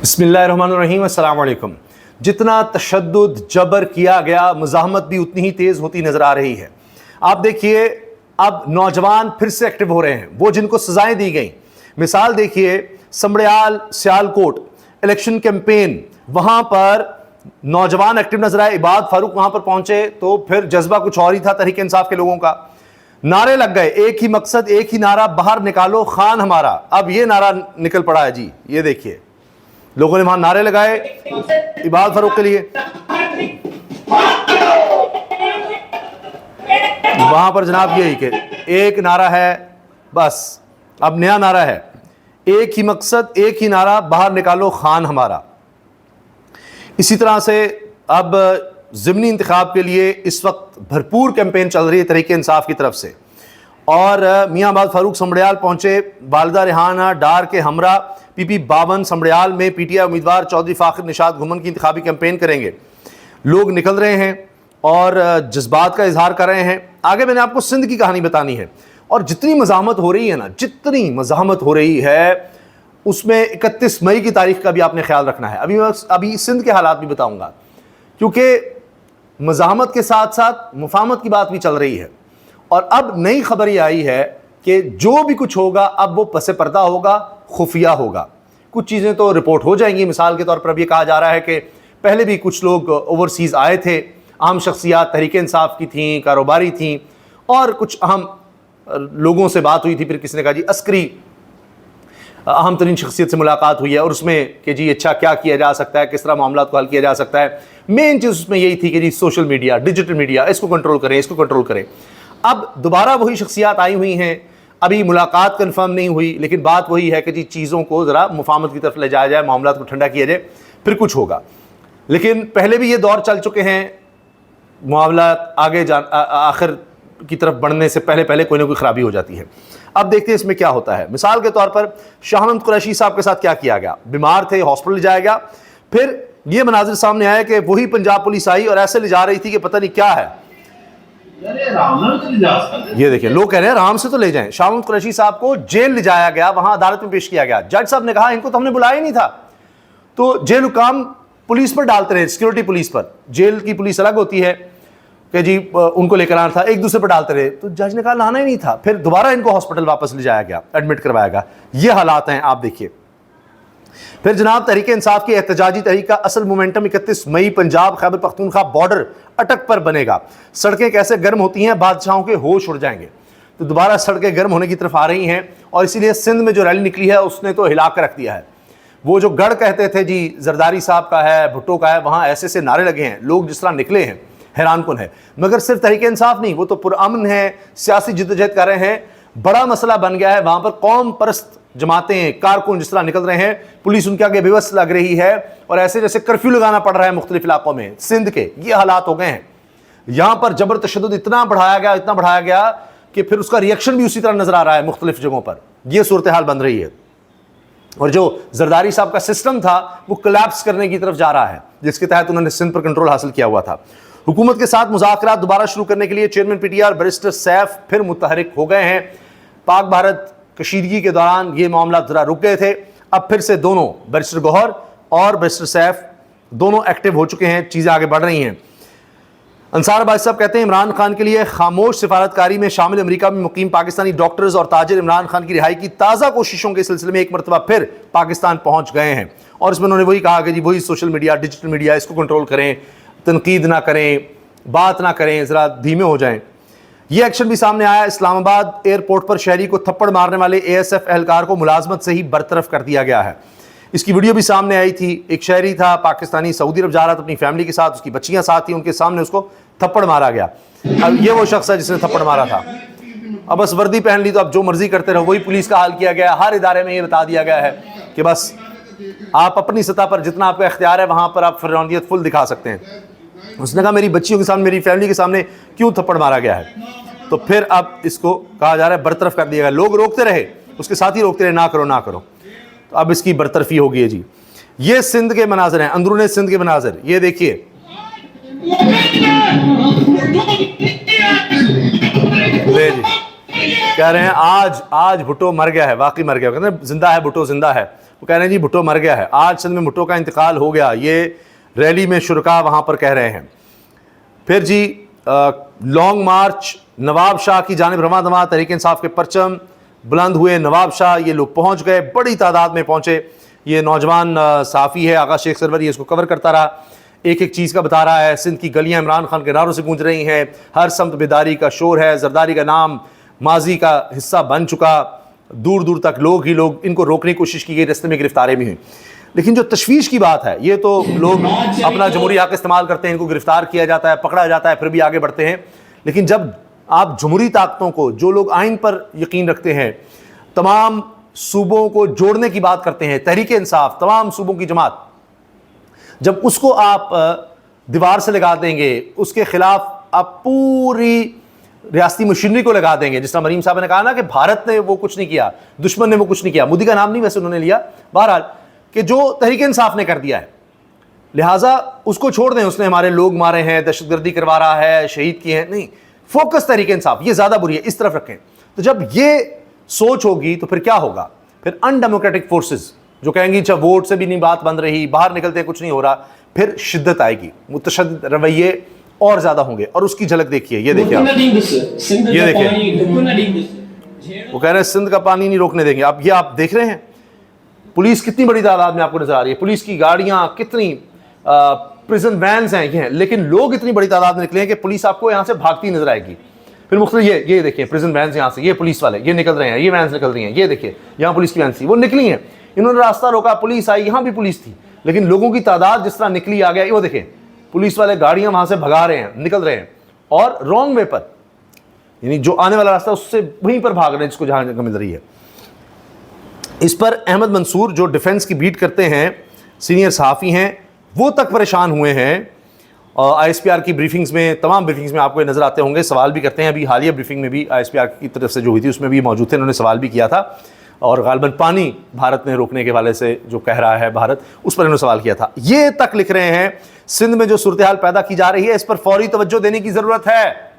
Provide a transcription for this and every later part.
बिस्मिल्लाहिर्रहमानिर्रहीम, अस्सलाम वालेकुम। जितना तशद्दुद जबर किया गया, मुज़ाहमत भी उतनी ही तेज़ होती नज़र आ रही है। आप देखिए, अब नौजवान फिर से एक्टिव हो रहे हैं, वो जिनको सजाएं दी गई। मिसाल देखिए, समड़ियाल, सियालकोट इलेक्शन कैंपेन, वहाँ पर नौजवान एक्टिव नजर आए। इबाद फारूक वहाँ पर पहुँचे तो फिर जज्बा कुछ और ही था तहरीक इंसाफ के लोगों का। नारे लग गए, एक ही मकसद, एक ही नारा, बाहर निकालो खान हमारा। अब ये नारा निकल पड़ा है जी, ये देखिए, लोगों ने वहां नारे लगाए इबाद फारूक के लिए। वहां पर जनाब यही कि एक नारा है, बस अब नया नारा है, एक ही मकसद, एक ही नारा, बाहर निकालो खान हमारा। इसी तरह से अब ज़िमनी इंतखाब के लिए इस वक्त भरपूर कैंपेन चल रही है तहरीक इंसाफ की तरफ से। और मियाँ इबाद फारूक समड़ियाल पहुंचे, वालिदा रेहाना डार के हमरा पीपी 52 समड़ियाल में पीटीआई उम्मीदवार चौधरी फ़ाखिर निशात घुमन की इंतखाबी कैंपेन करेंगे। लोग निकल रहे हैं और जज्बात का इजहार कर रहे हैं। आगे मैंने आपको सिंध की कहानी बतानी है, और जितनी मज़ाहमत हो रही है ना, जितनी मज़ाहमत हो रही है, उसमें 31 मई की तारीख का भी आपने ख्याल रखना है। अभी सिंध के हालात भी बताऊँगा, क्योंकि मज़ाहमत के साथ साथ मुफाहमत की बात भी चल रही है। और अब नई खबर ये आई है कि जो भी कुछ होगा अब वो पसे पर्दा होगा, खुफिया होगा। कुछ चीज़ें तो रिपोर्ट हो जाएंगी। मिसाल के तौर पर अब ये कहा जा रहा है कि पहले भी कुछ लोग ओवरसीज़ आए थे, अहम शख्सियात तहरीक इंसाफ की थी, कारोबारी थी, और कुछ अहम लोगों से बात हुई थी। फिर किसी ने कहा जी अस्करी अहम तरीन शख्सियत से मुलाकात हुई है, और उसमें कि जी अच्छा क्या किया जा सकता है, किस तरह मामला को हल किया जा सकता है। मेन चीज़ उसमें यही थी कि जी सोशल मीडिया, डिजिटल मीडिया, इसको कंट्रोल करें, इसको कंट्रोल करें। अब दोबारा वही शख्सियात आई हुई हैं। अभी मुलाकात कंफर्म नहीं हुई, लेकिन बात वही है कि जी चीज़ों को ज़रा मुफाहमत की तरफ ले जाया जाए, मामला को ठंडा किया जाए, फिर कुछ होगा। लेकिन पहले भी ये दौर चल चुके हैं, मामला आगे आखिर की तरफ बढ़ने से पहले पहले कोई ना कोई ख़राबी हो जाती है। अब देखते हैं इसमें क्या होता है। मिसाल के तौर पर शाह अहमद कुरैशी साहब के साथ क्या किया गया, बीमार थे, हॉस्पिटल ले जाया गया। फिर ये मनाजिर सामने आया कि वही पंजाब पुलिस आई और ऐसे ले जा रही थी कि पता नहीं क्या है। ये देखिए, लोग कह रहे हैं आराम से तो ले जाएं। शाह अहमद कुरैशी साहब को जेल ले जाया गया, वहां अदालत में पेश किया गया। जज साहब ने कहा इनको तो हमने बुलाया ही नहीं था। तो जेल हुकाम पुलिस पर डालते रहे, सिक्योरिटी पुलिस पर। जेल की पुलिस अलग होती है कि जी उनको लेकर आना था, एक दूसरे पर डालते रहे। तो जज ने कहा लाना ही नहीं था। फिर दोबारा इनको हॉस्पिटल वापस ले जाया गया, एडमिट करवाया गया। ये हालात हैं, आप देखिए। फिर जनाब तहरीक इंसाफ की एहतजाजी तहरीक का असल मोमेंटम 31 मई पंजाब खैबर पख्तूनख्वा बॉर्डर अटक पर बनेगा। सड़कें कैसे गर्म होती हैं, बादशाहों के होश उड़ जाएंगे। तो दोबारा सड़कें गर्म होने की तरफ आ रही हैं, और इसीलिए सिंध में जो रैली निकली है उसने तो हिला कर रख दिया है। वो जो गढ़ कहते थे जी जरदारी साहब का है, भुट्टो का है, वहाँ ऐसे ऐसे नारे लगे हैं, लोग जिस तरह निकले हैं हैरान कुन है। मगर सिर्फ तहरीक इंसाफ नहीं, वो तो पुरअमन है, सियासी जिद्दोजहद कर रहे हैं। बड़ा मसला बन गया है वहाँ पर, कौम परस्त जमातें, कारकुन जिस तरह निकल रहे हैं, पुलिस उनके आगे बेबस लग रही है, और ऐसे जैसे कर्फ्यू लगाना पड़ रहा है मुख्तलिफ इलाकों में। सिंध के ये हालात हो गए हैं। यहाँ पर जबर तशद्दुद इतना बढ़ाया गया कि फिर उसका रिएक्शन भी उसी तरह नजर आ रहा है मुख्तलिफ जगहों पर। यह सूरत हाल बन रही है, और जो जरदारी साहब का सिस्टम था वो कोलैप्स करने की तरफ जा रहा है, जिसके तहत उन्होंने सिंध पर कंट्रोल हासिल किया हुआ था। हुकूमत के साथ मुज़ाकरात दोबारा शुरू करने के लिए चेयरमैन पीटीआई और बैरिस्टर सैफ फिर मुतहरिक हो गए हैं। पाक भारत कशीदगी के दौरान ये मामला जरा रुक गए थे, अब फिर से दोनों बैरिस्टर गौहर और बैरिस्टर सैफ दोनों एक्टिव हो चुके हैं, चीज़ें आगे बढ़ रही हैं। अंसार बाज साहब कहते हैं इमरान खान के लिए खामोश सिफारतकारी में शामिल अमेरिका में मुकीम पाकिस्तानी डॉक्टर्स और ताजिर इमरान खान की रिहाई की ताज़ा कोशिशों के सिलसिले में एक मरतबा फिर पाकिस्तान पहुँच गए हैं। और इसमें उन्होंने वही कहा कि जी वही सोशल मीडिया, डिजिटल मीडिया, इसको कंट्रोल करें, तनकीद ना करें, बात ना करें, ज़रा धीमे हो जाएं। ये एक्शन भी सामने आया। इस्लामाबाद एयरपोर्ट पर शहरी को थप्पड़ मारने वाले एएसएफ एहलकार को मुलाजमत से ही बरतरफ कर दिया गया है। इसकी वीडियो भी सामने आई थी। एक शहरी था पाकिस्तानी, सऊदी अरब जा रहा था अपनी फैमिली के साथ, उसकी बच्चियां साथ थी, उनके सामने उसको थप्पड़ मारा गया। अब ये वो शख्स है जिसने थप्पड़ मारा था। अब बस वर्दी पहन ली तो अब जो मर्जी करते रहो, वही पुलिस का हाल किया गया। हर इदारे में ये बता दिया गया है कि बस आप अपनी सतह पर जितना आपका इख्तियार है वहां पर आप फिरौनियत फुल दिखा सकते हैं। उसने कहा मेरी बच्चियों के सामने, मेरी फैमिली के सामने क्यों थप्पड़ मारा गया है? तो फिर अब इसको कहा जा रहा है बरतरफ कर दिया गया। लोग रोकते रहे, उसके साथ ही रोकते रहे, ना करो ना करो। तो अब इसकी बरतरफी हो गई है जी। ये सिंध के मनाजर हैं, अंदरूनी सिंध के मनाजर। ये देखिए, कह रहे हैं आज भुट्टो मर गया है, वाकई मर गया। कहते हैं जिंदा है भुट्टो, जिंदा है। वो कह रहे हैं जी भुट्टो मर गया है, आज सिंध में भुट्टो का इंतकाल हो गया, ये रैली में शुरका वहाँ पर कह रहे हैं। फिर जी लॉन्ग मार्च नवाब शाह की जानिब रवां दवा, तहरीक इंसाफ के परचम बुलंद हुए, नवाब शाह ये लोग पहुँच गए, बड़ी तादाद में पहुँचे। ये नौजवान सहाफ़ी है आगा शेख सरवर, ये इसको कवर करता रहा, एक एक चीज़ का बता रहा है। सिंध की गलियां इमरान खान के नारों से गूंज रही हैं, हर समत बेदारी का शोर है, जरदारी का नाम माजी का हिस्सा बन चुका, दूर दूर तक लोग ही लोग, इनको रोकने की कोशिश की गई, रास्ते में गिरफ्तारें भी हुई। लेकिन जो तशवीश की बात है, ये तो लोग अपना जमहूरी हक इस्तेमाल करते हैं, इनको गिरफ्तार किया जाता है, पकड़ा जाता है, फिर भी आगे बढ़ते हैं। लेकिन जब आप जमहूरी ताकतों को, जो लोग आइन पर यकीन रखते हैं, तमाम सूबों को जोड़ने की बात करते हैं, तहरीक इंसाफ तमाम सूबों की जमात, जब उसको आप दीवार से लगा देंगे, उसके खिलाफ आप पूरी रियासती मशीनरी को लगा देंगे, जिस तरह मरीम साहब ने कहा ना कि भारत ने वो कुछ नहीं किया, दुश्मन ने वो कुछ नहीं किया, मोदी का नाम नहीं वैसे उन्होंने लिया, बहरहाल कि जो तहरीक इंसाफ ने कर दिया है, लिहाजा उसको छोड़ दें, उसने हमारे लोग मारे हैं, दहशतगर्दी करवा रहा है, शहीद किए हैं, नहीं, फोकस तहरीक इंसाफ, ये ज़्यादा बुरी है, इस तरफ रखें। तो जब ये सोच होगी तो फिर क्या होगा, फिर अनडेमोक्रेटिक फोर्सेस जो कहेंगी अच्छा वोट से भी नहीं बात बन रही, बाहर निकलते कुछ नहीं हो रहा, फिर शिद्दत आएगी, मुतशद्दिद रवैये और ज़्यादा होंगे। और उसकी झलक देखिए, ये देखिए आप, ये देखिए वो कह रहे हैं सिंध का पानी नहीं रोकने देंगे। अब ये आप देख रहे हैं पुलिस कितनी बड़ी तादाद में आपको नजर आ रही है, पुलिस की गाड़ियां कितनी, प्रिजन वैन्स हैं ये हैं, लेकिन लोग इतनी बड़ी तादाद में निकले हैं कि पुलिस आपको यहाँ से भागती नजर आएगी। फिर मुख्तलिफ ये देखिए प्रिजन वैन्स यहाँ से, ये पुलिस वाले ये निकल रहे हैं, ये वैन्स निकल रही हैं, ये देखिए यहाँ पुलिस की वैन थी वो निकली हैं, इन्होंने रास्ता रोका, पुलिस आई, यहाँ भी पुलिस थी, लेकिन लोगों की तादाद जिस तरह निकली आ गया, वो देखिए पुलिस वाले गाड़ियां वहां से भगा रहे हैं, निकल रहे हैं, और रॉन्ग वे पर, यानी जो आने वाला रास्ता उससे वहीं पर भाग रहे हैं जिसको जहां जगह मिल रही है। इस पर अहमद मंसूर जो डिफेंस की बीट करते हैं, सीनियर सहाफ़ी हैं, वो तक परेशान हुए हैं। ISPR की ब्रीफिंग्स में, तमाम ब्रीफिंग्स में आपको ये नज़र आते होंगे, सवाल भी करते हैं। अभी हालिया ब्रीफिंग में भी ISPR की तरफ से जो हुई थी उसमें भी मौजूद थे, उन्होंने सवाल भी किया था, और गालबन पानी भारत ने रोकने के हवाले से जो कह रहा है भारत, उस पर इन्होंने सवाल किया था। ये तक लिख रहे हैं सिंध में जो सूरत हाल पैदा की जा रही है, इस पर फौरी तवज्जो देने की ज़रूरत है।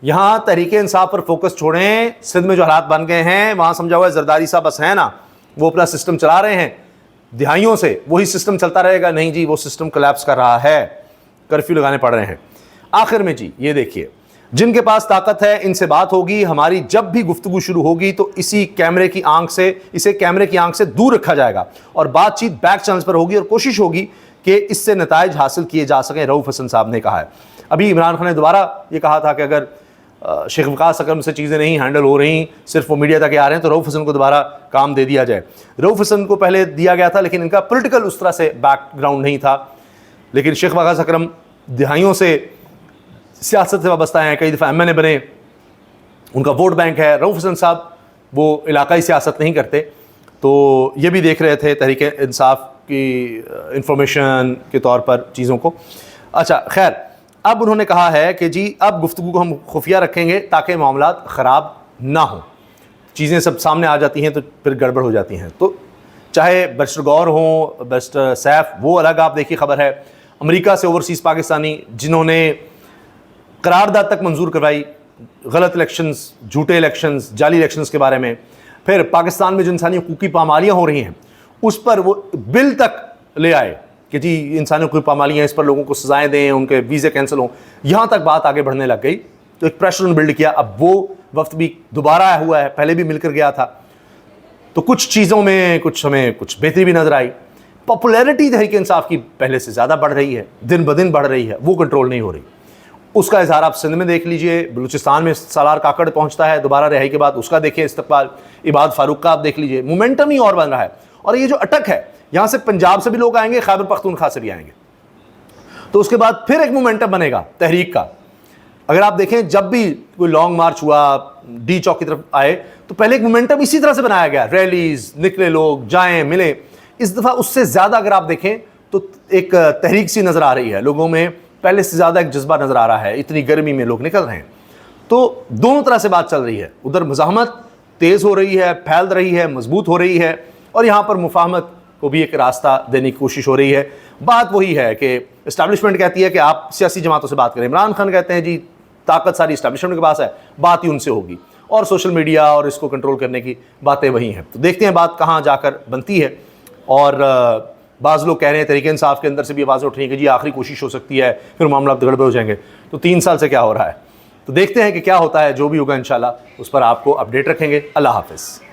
यहाँ तहरीक इंसाफ पर फोकस छोड़ें, सिंध में जो हालात बन गए हैं वहाँ समझा हुआ है जरदारी साहब बस है ना, वो अपना सिस्टम चला रहे हैं दिहाइयों से, वही सिस्टम चलता रहेगा, नहीं जी वो सिस्टम कोलैप्स कर रहा है, कर्फ्यू लगाने पड़ रहे हैं। आखिर में जी ये देखिए, जिनके पास ताकत है इनसे बात होगी, हमारी जब भी गुफ्तगू शुरू होगी तो इसे कैमरे की आंख से दूर रखा जाएगा और बातचीत बैक चैनल्स पर होगी, और कोशिश होगी कि इससे नताइज हासिल किए जा सकें, रऊफ हसन साहब ने कहा है। अभी इमरान खान ने दोबारा ये कहा था कि अगर शेख वकास अकरम से चीज़ें नहीं हैंडल हो रही, सिर्फ वो मीडिया तक आ रहे हैं, तो रऊफ हसन को दोबारा काम दे दिया जाए। रऊफ हसन को पहले दिया गया था, लेकिन इनका पॉलिटिकल उस तरह से बैकग्राउंड नहीं था, लेकिन शेख वकास अकरम दिहाइयों से सियासत से वाबस्ता हैं, कई दफ़ा MNA बने, उनका वोट बैंक है। रऊफ हसन साहब वो इलाकाई सियासत नहीं करते, तो ये भी देख रहे थे तहरीक इंसाफ की इंफॉर्मेशन के तौर पर चीज़ों को। अच्छा खैर, अब उन्होंने कहा है कि जी अब गुफ्तगू को हम खुफिया रखेंगे ताकि मामलात ख़राब ना हो, चीज़ें सब सामने आ जाती हैं तो फिर गड़बड़ हो जाती हैं। तो चाहे बैरिस्टर गौर हों, बैरिस्टर सैफ, वो अलग आप देखिए खबर है, अमेरिका से ओवरसीज़ पाकिस्तानी जिन्होंने करारदाद तक मंजूर करवाई गलत इलेक्शंस, झूठे इलेक्शंस, जाली इलेक्शंस के बारे में, फिर पाकिस्तान में जो इंसानी हकूक़ की पामालियाँ हो रही हैं उस पर वो बिल तक ले आए कि जी इंसानी हकूक़ की पामालियाँ, इस पर लोगों को सजाएँ दें, उनके वीज़े कैंसिल हों, यहाँ तक बात आगे बढ़ने लग गई। तो एक प्रेशर उन्होंने बिल्ड किया। अब वो वक्त भी दोबारा आया हुआ है, पहले भी मिलकर गया था, तो कुछ चीज़ों में हमें कुछ बेहतरी भी नज़र आई। पॉपुलैरिटी तहरीक इंसाफ की पहले से ज़्यादा बढ़ रही है, दिन ब दिन बढ़ रही है, वो कंट्रोल नहीं हो रही। उसका इजहार आप सिंध में देख लीजिए, बलूचिस्तान में सालार काकड़ पहुंचता है दोबारा रिहाई के बाद, उसका देखिए इस्तकबाल, इबाद फारूक का आप देख लीजिए, मोमेंटम ही और बन रहा है। और ये जो अटक है, यहाँ से पंजाब से भी लोग आएंगे, खैबर पख्तूनख्वा से भी आएंगे, तो उसके बाद फिर एक मोमेंटम बनेगा तहरीक का। अगर आप देखें जब भी कोई लॉन्ग मार्च हुआ, डी चौक की तरफ आए, तो पहले एक मोमेंटम इसी तरह से बनाया गया, रैलीज, निकले लोग, जाएं, मिले। इस दफ़ा उससे ज़्यादा अगर आप देखें तो एक तहरीक सी नज़र आ रही है, लोगों में पहले से ज़्यादा एक जज्बा नज़र आ रहा है, इतनी गर्मी में लोग निकल रहे हैं। तो दोनों तरह से बात चल रही है, उधर मुज़ाहमत तेज़ हो रही है, फैल रही है, मजबूत हो रही है, और यहाँ पर मुफाहमत को भी एक रास्ता देने की कोशिश हो रही है। बात वही है कि इस्टेब्लिशमेंट कहती है कि आप सियासी जमातों से बात करें, इमरान खान कहते हैं जी ताकत सारी इस्टेब्लिशमेंट के पास है, बात ही उनसे होगी, और सोशल मीडिया और इसको कंट्रोल करने की बातें वही हैं। तो देखते हैं बात कहाँ जाकर बनती है। और बाज़ लोग कह रहे हैं तहरीक इंसाफ के अंदर से भी आवाज़ें उठ रही हैं कि जी आखिरी कोशिश हो सकती है, फिर मामला गड़बड़ हो जाएंगे। तो 3 साल से क्या हो रहा है, तो देखते हैं कि क्या होता है। जो भी होगा इंशाल्लाह उस पर आपको अपडेट रखेंगे। अल्लाह हाफ़िज़।